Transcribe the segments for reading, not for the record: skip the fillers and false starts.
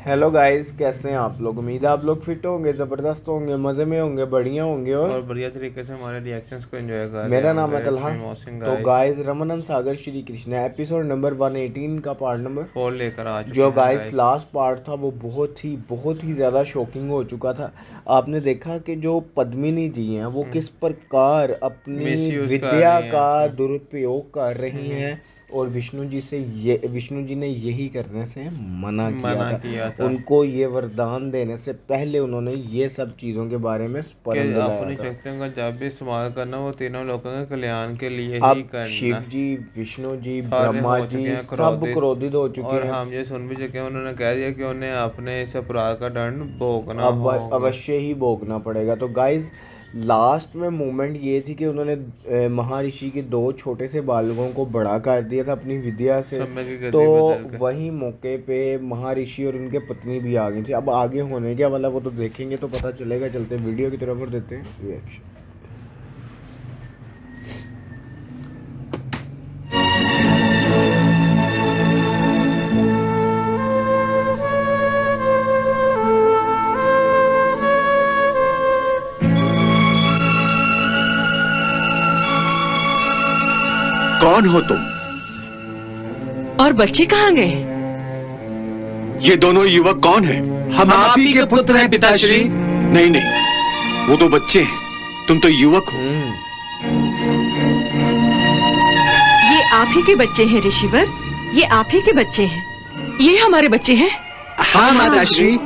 Hello guys, कैसे हैं आप लोग। उम्मीद है आप लोग फिट होंगे, ज़बरदस्त होंगे, मज़े में होंगे, बढ़िया होंगे और बढ़िया तरीके से हमारे रिएक्शंस को एंजॉय कर रहे मेरा नाम है होंगे। तलहा। इसमें मोहसिन तो गाइस गाइस, रमनन सागर श्री कृष्णा एपिसोड नंबर 118 का पार्ट नंबर 4 लेकर आ चुके जो हैं गाइस गाइस। लास्ट पार्ट था वो बहुत ही ज़्यादा शॉकिंग हो चुका था। आपने देखा कि जो पद्मिनी जी हैं वो किस प्रकार अपनी मिसयूज कर विद्या रही का हैं। दुरुपयोग कर रही हैं और विष्णु जी ने यही करने से मना मना था। किया था उनको ये वरदान देने से पहले उन्होंने ये सब चीज़ों के बारे में कि स्मरण दिलाया अपनी था। शक्तियों का जब भी इस्तेमाल करना वो तीनों लोगों के कल्याण के लिए ही अब करना। शिव जी, विष्णु जी, सारे ब्रह्मा हो चुके जी हैं सब क्रोधित क्रोधित हो चुके और हैं। हम ये सुन भी चुके हैं, उन्होंने कह दिया कि उन्हें अपने इस अपराध का दंड भोगना अब होगा। अवश्य ही भोगना पड़ेगा। तो गाइज लास्ट में मोमेंट ये थी कि उन्होंने महर्षि के दो छोटे से बालकों को बड़ा कर दिया था अपनी विद्या से। समय की तो गति बदल के वही मौके पे महर्षि और उनके पत्नी भी आ गई थी। अब आगे होने क्या वाला वो तो देखेंगे तो पता चलेगा। चलते वीडियो की तरफ और देते हैं रिएक्शन। कौन हो तुम? और बच्चे कहाँ गए? ये दोनों युवक कौन हैं? हम आप ही के पुत्र हैं पिताश्री। नहीं नहीं, वो तो बच्चे हैं, तुम तो युवक हो। ये आप ही के बच्चे हैं ऋषिवर, ये आप ही के बच्चे हैं। ये हमारे बच्चे हैं। हाँ माताश्री।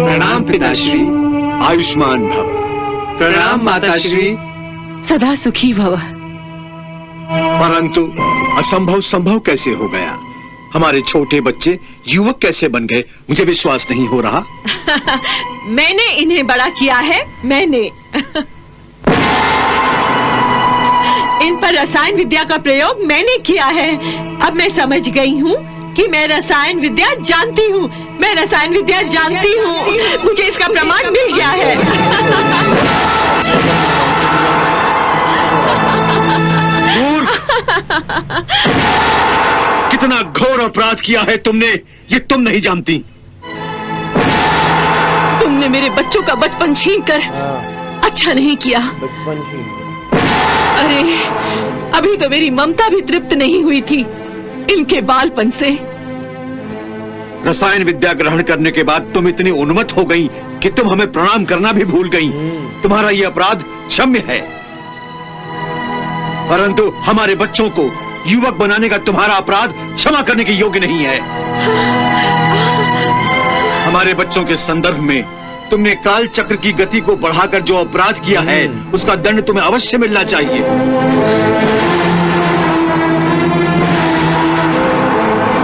प्रणाम पिताश्री। आयुष्मान भव। प्रणाम माताश्री। सदा सुखी भव। परंतु असंभव संभव कैसे हो गया? हमारे छोटे बच्चे युवक कैसे बन गए? मुझे विश्वास नहीं हो रहा। मैंने इन्हें बड़ा किया है, मैंने इन पर रसायन विद्या का प्रयोग मैंने किया है। अब मैं समझ गई हूँ कि मैं रसायन विद्या जानती हूँ। मैं रसायन विद्या जानती हूँ, मुझे इसका प्रमाण मिल गया है। मूर्ख! कितना घोर अपराध किया है तुमने, ये तुम नहीं जानती। तुमने मेरे बच्चों का बचपन छीनकर अच्छा नहीं किया। बचपन छीन अरे अभी तो मेरी ममता भी तृप्त नहीं हुई थी इनके बालपन से। रसायन विद्या ग्रहण करने के बाद तुम इतनी उन्मत्त हो गई कि तुम हमें प्रणाम करना भी भूल गई। तुम्हारा यह अपराध क्षम्य है, परंतु हमारे बच्चों को युवक बनाने का तुम्हारा अपराध क्षमा करने के योग्य नहीं है। हमारे बच्चों के संदर्भ में तुमने काल चक्र की गति को बढ़ाकर जो अपराध किया है उसका दंड तुम्हें अवश्य मिलना चाहिए।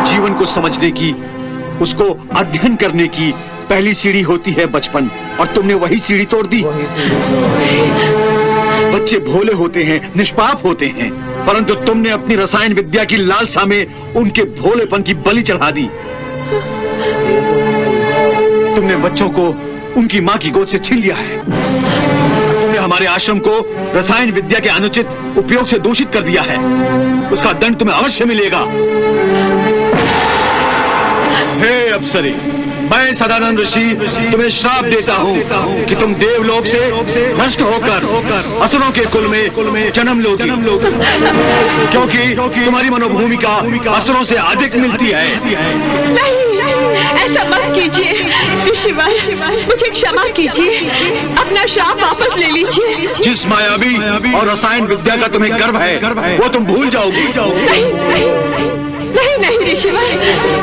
जीवन को समझने की, उसको अध्ययन करने की पहली सीढ़ी होती है बचपन, और तुमने वही सीढ़ी तोड़ दी। बच्चे भोले होते हैं, निष्पाप होते हैं, परंतु तुमने अपनी रसायन विद्या की लालसा में उनके भोलेपन की बलि चढ़ा दी। तुमने बच्चों को उनकी मां की गोद से छीन लिया है। तुमने हमारे आश्रम को रसायन विद्या के अनुचित उपयोग से दूषित कर दिया है। उसका दंड तुम्हें अवश्य मिलेगा। हे अप्सरी, मैं सदानंद ऋषि तुम्हें श्राप देता हूँ कि तुम देवलोक से भ्रष्ट होकर असुरों के कुल में जन्म लोगी, क्योंकि तुम्हारी मनोभूमिका असुरों से अधिक मिलती है। नहीं, ऐसा मत कीजिए ऋषिवर, मुझे क्षमा कीजिए, अपना श्राप वापस ले लीजिए। जिस मायावी और रसायन विद्या का तुम्हें गर्व है वो तुम भूल जाओगी। नहीं नहीं ऋषिवर,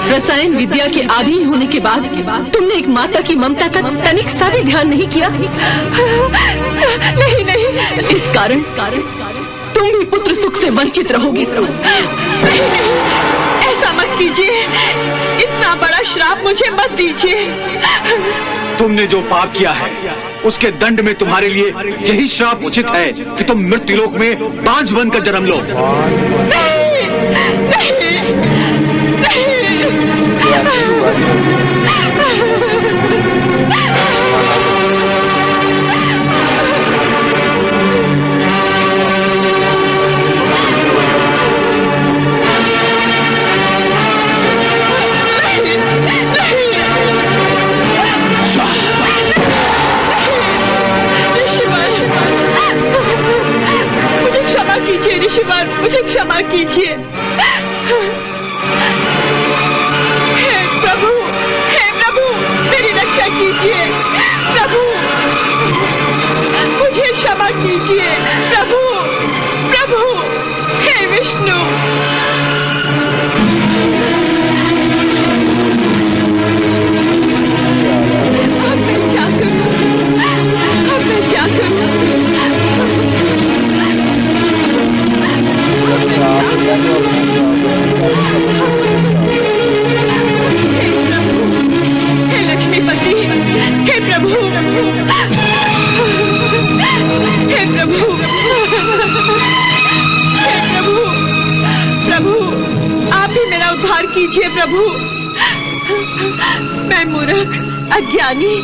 रसायन विद्या के आदी होने के बाद तुमने एक माता की ममता का तनिक सा भी ध्यान नहीं किया। नहीं नहीं, इस कारण तुम भी पुत्र सुख से वंचित रहोगी। नहीं, ऐसा मत कीजिए, इतना बड़ा श्राप मुझे मत दीजिए। तुमने जो पाप किया है उसके दंड में तुम्हारे लिए यही श्राप उचित है कि तुम मृत्युलोक में बांझ बनकर जन्म लो। नहीं, कीजिए। हे प्रभु मेरी रक्षा कीजिए। प्रभु मुझे क्षमा कीजिए। प्रभु प्रभु हे विष्णु। अब मैं क्या करूं? अब मैं क्या करूं? हे लक्ष्मीपति, हे प्रभु, हे प्रभु, हे प्रभु, प्रभु आप ही मेरा उद्धार कीजिए। प्रभु मैं मूर्ख अज्ञानी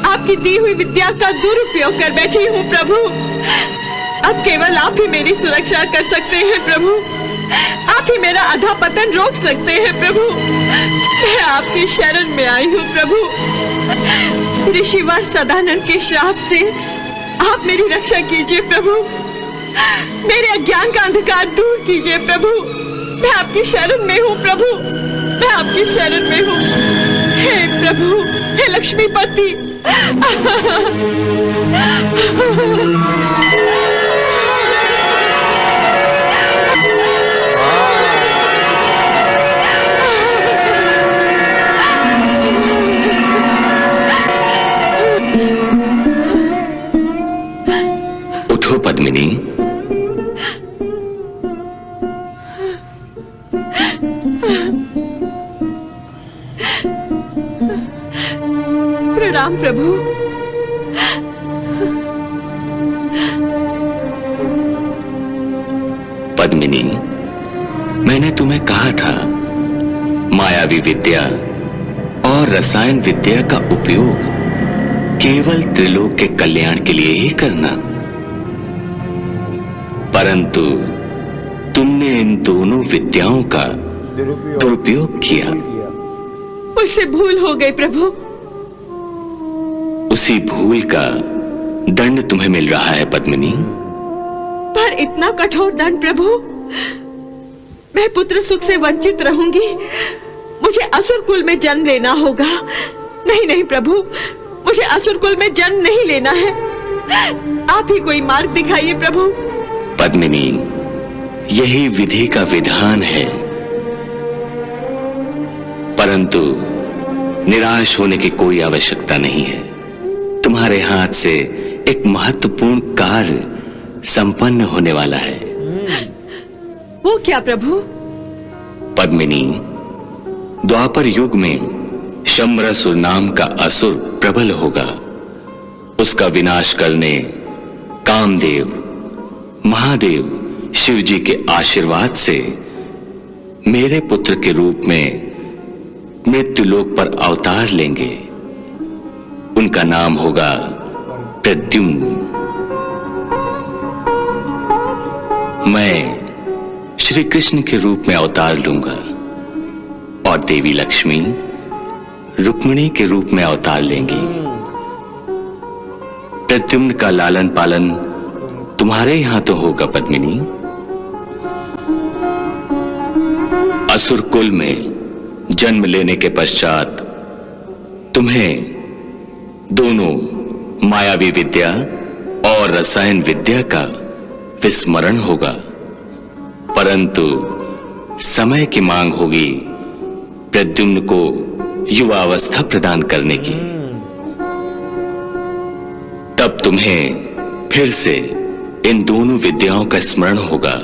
आपकी दी हुई विद्या का दुरुपयोग कर बैठी हूँ। प्रभु अब केवल आप ही मेरी सुरक्षा कर सकते हैं। प्रभु आप ही मेरा अधःपतन रोक सकते हैं। प्रभु मैं आपकी शरण में आई हूँ। प्रभु ऋषिवर सदानंद के श्राप से आप मेरी रक्षा कीजिए। प्रभु मेरे अज्ञान का अंधकार दूर कीजिए। प्रभु मैं आपकी शरण में हूँ। प्रभु मैं आपकी शरण में हूँ। हे प्रभु, हे लक्ष्मीपति। उठो पद्मिनी। प्रणाम प्रभु। पद्मिनी, मैंने तुम्हें कहा था मायावी विद्या और रसायन विद्या का उपयोग केवल त्रिलोक के कल्याण के लिए ही करना, परंतु तुमने इन दोनों विद्याओं का दुरुपयोग किया। मुझसे भूल हो गई प्रभु। उसी भूल का दंड तुम्हें मिल रहा है पद्मिनी। पर इतना कठोर दंड प्रभु, मैं पुत्र सुख से वंचित रहूंगी। मुझे असुर कुल में जन्म लेना होगा। नहीं नहीं प्रभु, मुझे असुर कुल में जन्म नहीं लेना है। आप ही कोई मार्ग दिखाइए प्रभु। पद्मिनी, यही विधि का विधान है, परंतु निराश होने की कोई आवश्यकता नहीं है। तुम्हारे हाथ से एक महत्वपूर्ण कार्य संपन्न होने वाला है। वो क्या प्रभु? पद्मिनी, द्वापर युग में शम्रासुर नाम का असुर प्रबल होगा। उसका विनाश करने कामदेव, महादेव शिव जी के आशीर्वाद से मेरे पुत्र के रूप में मृत्युलोक पर अवतार लेंगे। उनका नाम होगा प्रद्युम्न। मैं श्री कृष्ण के रूप में अवतार लूंगा और देवी लक्ष्मी रुक्मिणी के रूप में अवतार लेंगी। प्रद्युम्न का लालन पालन तुम्हारे यहां तो होगा पद्मिनी। असुर कुल में जन्म लेने के पश्चात तुम्हें दोनों मायावी विद्या और रसायन विद्या का विस्मरण होगा, परंतु समय की मांग होगी प्रद्युम्न को युवावस्था प्रदान करने की। तब तुम्हें फिर से इन दोनों विद्याओं का स्मरण होगा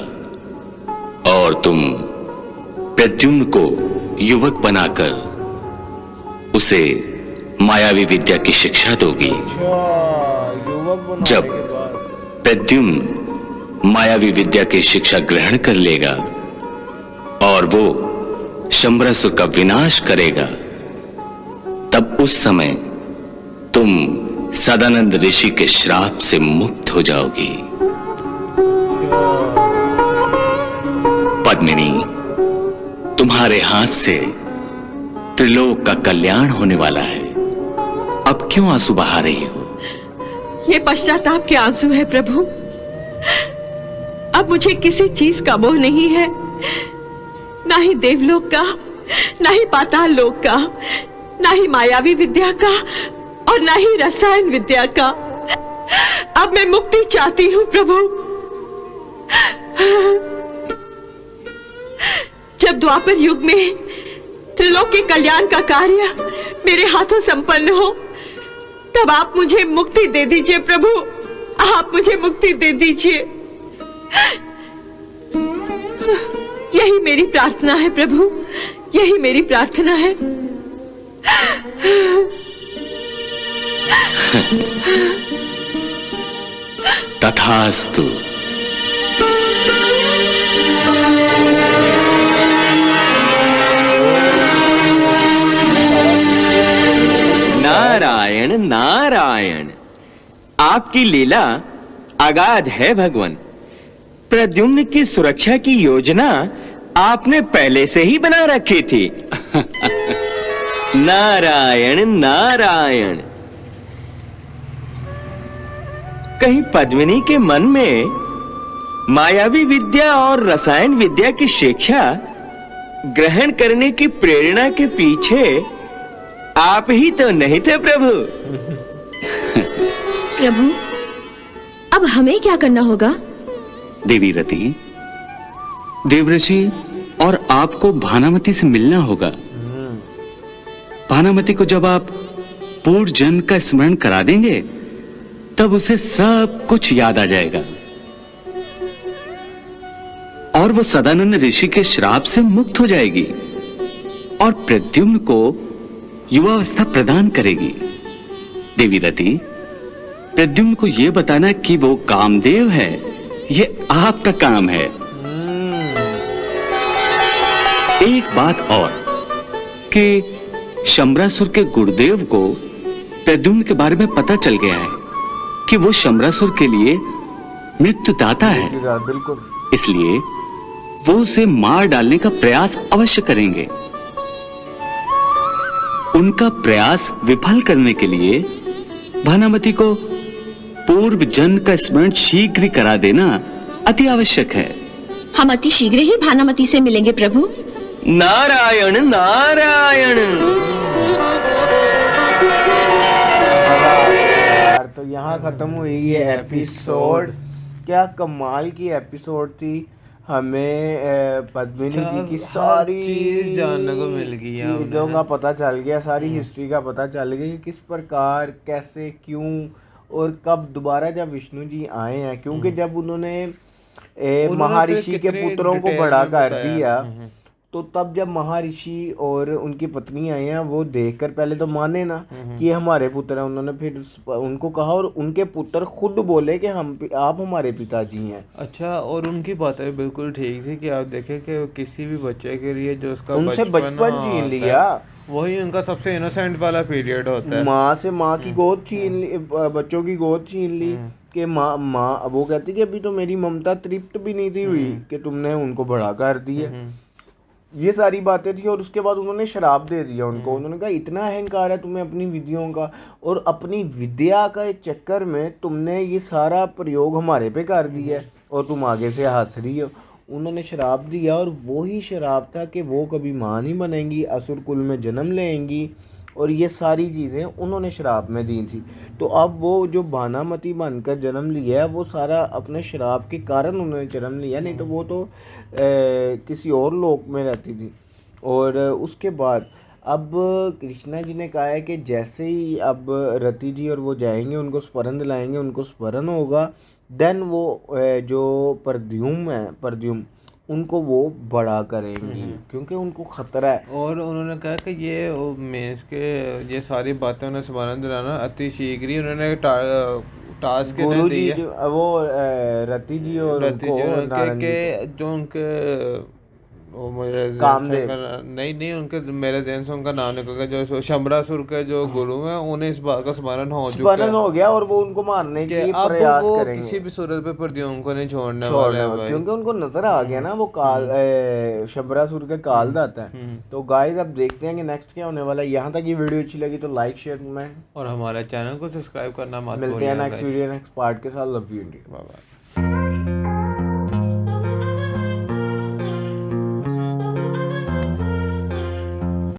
और तुम प्रद्युम्न को युवक बनाकर उसे मायावी विद्या की शिक्षा दोगी। जब प्रद्युम्न मायावी विद्या की शिक्षा ग्रहण कर लेगा और वो शम्रासुर का विनाश करेगा, तब उस समय तुम सदानंद ऋषि के श्राप से मुक्त हो जाओगी। पद्मिनी, तुम्हारे हाथ से त्रिलोक का कल्याण होने वाला है। अब क्यों आंसू बहा रही हो? ये पश्चाताप के आंसू है प्रभु। अब मुझे किसी चीज का मोह नहीं है। ना ही देवलोक का, ना ही पाताल लोक का, ना ही मायावी विद्या का और ना ही रसायन विद्या का। अब मैं मुक्ति चाहती हूँ प्रभु। जब द्वापर युग में त्रिलोक के कल्याण का कार्य मेरे हाथों संपन्न हो, तब आप मुझे मुक्ति दे दीजिए प्रभु, आप मुझे मुक्ति दे दीजिए। यही मेरी प्रार्थना है प्रभु, यही मेरी प्रार्थना है। तथास्तु। नारायण नारायण, आपकी लीला अगाध है भगवान। प्रद्युम्न की सुरक्षा की योजना आपने पहले से ही बना रखी थी। नारायण नारायण। कहीं पद्मिनी के मन में मायावी विद्या और रसायन विद्या की शिक्षा ग्रहण करने की प्रेरणा के पीछे आप ही तो नहीं थे प्रभु? प्रभु, अब हमें क्या करना होगा? देवी रति, देवऋषि और आपको भानामती से मिलना होगा। भानामती को जब आप पूर्व जन्म का स्मरण करा देंगे, तब उसे सब कुछ याद आ जाएगा और वो सदानंद ऋषि के श्राप से मुक्त हो जाएगी और प्रद्युम्न को युवावस्था प्रदान करेगी। देवी रति, प्रद्युम्न को यह बताना कि वो कामदेव है, ये आपका काम है। एक बात और कि शंबरासुर के गुरुदेव को प्रद्युम्न के बारे में पता चल गया है कि वो शंबरासुर के लिए मृत्युदाता है, बिल्कुल। इसलिए वो उसे मार डालने का प्रयास अवश्य करेंगे। उनका प्रयास विफल करने के लिए भानामती को पूर्व जन्म का स्मरण शीघ्र ही करा देना अति आवश्यक है। हम अति शीघ्र ही भानामती से मिलेंगे प्रभु। नारायण नारायण। तो यहाँ खत्म हुई ये एपिसोड। क्या कमाल की एपिसोड थी। हमें पद्मिनी जी की सारी चीज जानने को मिल गई है, चीज़ों का पता चल गया, सारी हिस्ट्री का पता चल गया कि किस प्रकार, कैसे, क्यों और कब दोबारा जब विष्णु जी आए हैं। क्योंकि जब उन्होंने महर्षि के पुत्रों को बड़ा कर दिया, तो तब जब महर्षि और उनकी पत्नी आई हैं, वो देखकर पहले तो माने ना कि ये हमारे पुत्र हैं। उन्होंने फिर उनको कहा और उनके पुत्र खुद बोले कि आप हमारे पिताजी हैं। अच्छा, और उनकी बातें बिल्कुल ठीक थी कि आप देखें कि किसी भी बच्चे के लिए जो उसका उनसे बचपन छीन लिया, वही उनका सबसे इनोसेंट वाला पीरियड होता है। माँ से माँ की गोद छीन ली, बच्चों की गोद छीन ली कि माँ वो कहती कि अभी तो मेरी ममता तृप्त भी नहीं थी हुई कि तुमने उनको बड़ा कर दिया। ये सारी बातें थी और उसके बाद उन्होंने शराब दे दिया उनको। उन्होंने कहा इतना अहंकार है तुम्हें अपनी विधियों का, और अपनी विद्या का चक्कर में तुमने ये सारा प्रयोग हमारे पे कर दिया है और तुम आगे से हंस रही हो। उन्होंने शराब दिया और वही शराब था कि वो कभी माँ नहीं बनेंगी, असुर कुल में जन्म लेंगी, और ये सारी चीज़ें उन्होंने श्राप में दी थी। तो अब वो जो भानामती बनकर जन्म लिया है, वो सारा अपने श्राप के कारण उन्होंने जन्म लिया, नहीं तो वो तो किसी और लोक में रहती थी। और उसके बाद अब कृष्णा जी ने कहा है कि जैसे ही अब रति जी और वो जाएंगे, उनको स्मरण दिलाएंगे, उनको स्मरण होगा, देन वो जो प्रद्युम्न उनको वो बड़ा करेंगी क्योंकि उनको खतरा है। और उन्होंने कहा कि ये मेंस के ये सारी बातें उन्हें स्मरण दिलाना अति शीघ्र ही उन्होंने टास्क गुरु जी वो रति जी और के जो उनके वो मेरे कामदेव नहीं उनके मेरे ध्यान से उनका नाम निकल गया, जो शंबरासुर के जो गुरु हैं, उन्हें इस बात का स्मरण हो गया और वो उनको मारने के प्रयास करेंगे। किसी भी सूरत पे प्रद्युम्न को नहीं छोड़ने वाले, क्योंकि उनको नजर आ गया ना वो काल शंबरासुर के काल दाता है। तो गाइस अब देखते हैं कि नेक्स्ट क्या होने वाला है। यहाँ तक ये वीडियो अच्छी लगी तो लाइक शेयर कमेंट और हमारे चैनल को सब्सक्राइब करना मत भूलिएगा। मिलते हैं नेक्स्ट वीडियो नेक्स्ट पार्ट के साथ। Love you India, bye bye.